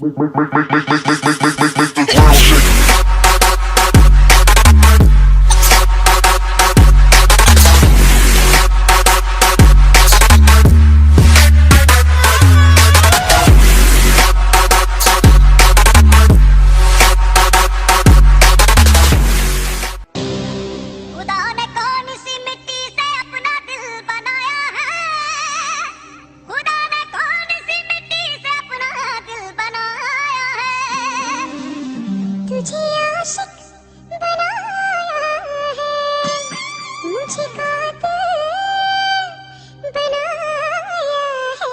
Make the ground shake. तुझे आशिक बनाया है, मुझे कातिल बनाया है।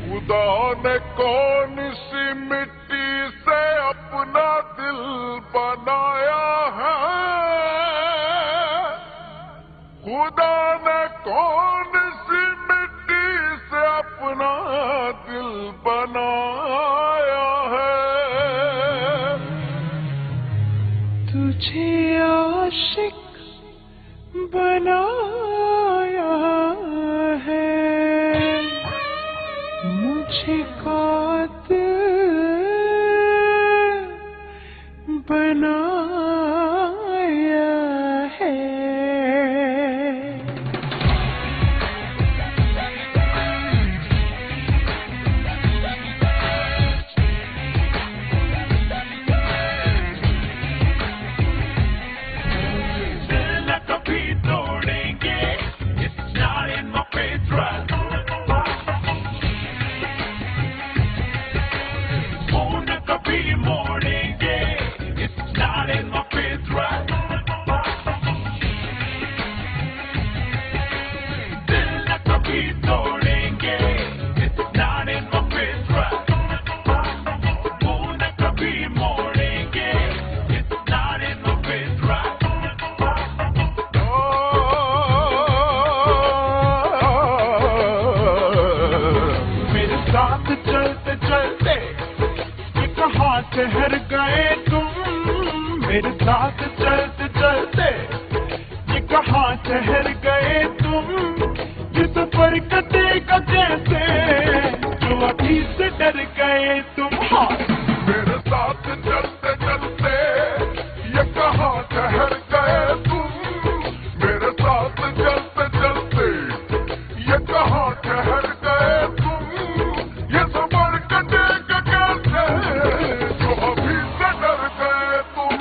खुदा ने कौन सी मिट्टी से अपना जाने कौन सी मिट्टी से अपना दिल बनाया है। तुझे आशिक बनाया है, मुझे कातिल बनाया है। चलते चलते कहाँ ठहर गए तुम, मेरे साथ चलते चलते ये कहाँ ठहर गए तुम। ये सफर कटेगा कैसे जो अभी से डर गए तुम। हाँ, मेरे साथ चलते चलते ये कहाँ ठहर गए तुम। मेरे साथ चलते चलते ये कहाँ ठहर गए तुम। ये सफर कटेगा कैसे जो अभी से डर गए तुम।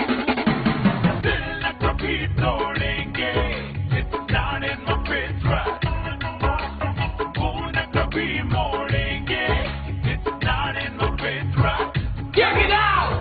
दिल न कभी तोड़ेंगे, it's not in my fate, वो न कभी मोड़ेंगे, it's not in my fate. Check it out!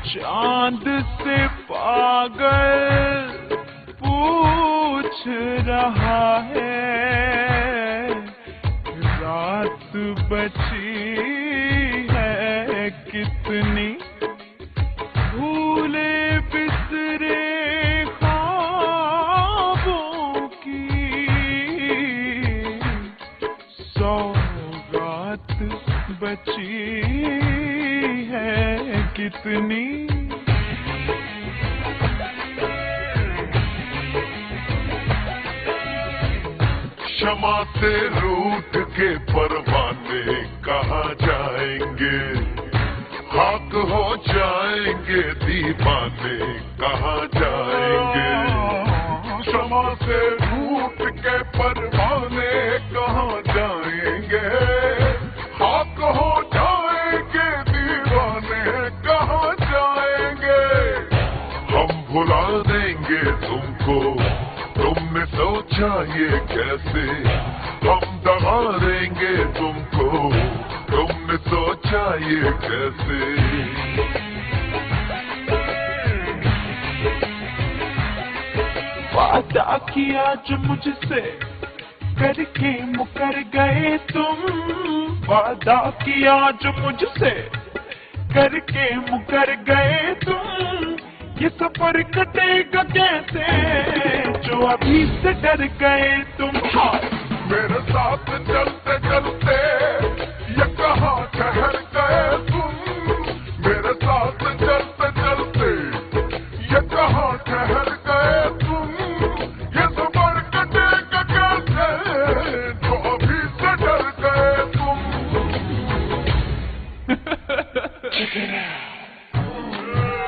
चांद से पागल पूछ रहा है, रात बची है कितनी। भूले बिसरे ख्वाबों की सौगात बची है कितनी। क्षमा से रूठ के परवाने कहाँ जाएंगे। खाक हो जाएंगे दीवाने कहाँ जाएंगे। क्षमा से रूठ के परवाने कहाँ जाएंगे। खाक हो जाएंगे दीवाने कहाँ जाएंगे। हम भुला देंगे तुमको, तुमने सोचा ये कैसे। हम दगा देंगे तुमको, तुमने सोचा ये कैसे। वादा किया जो मुझसे करके मुकर गए तुम। वादा किया जो मुझसे करके मुकर गए तुम। ये सफर कटेगा कैसे जो अभी से डर गए तुम। हाँ, मेरे साथ चलते चलते ये कहाँ ठहर गए।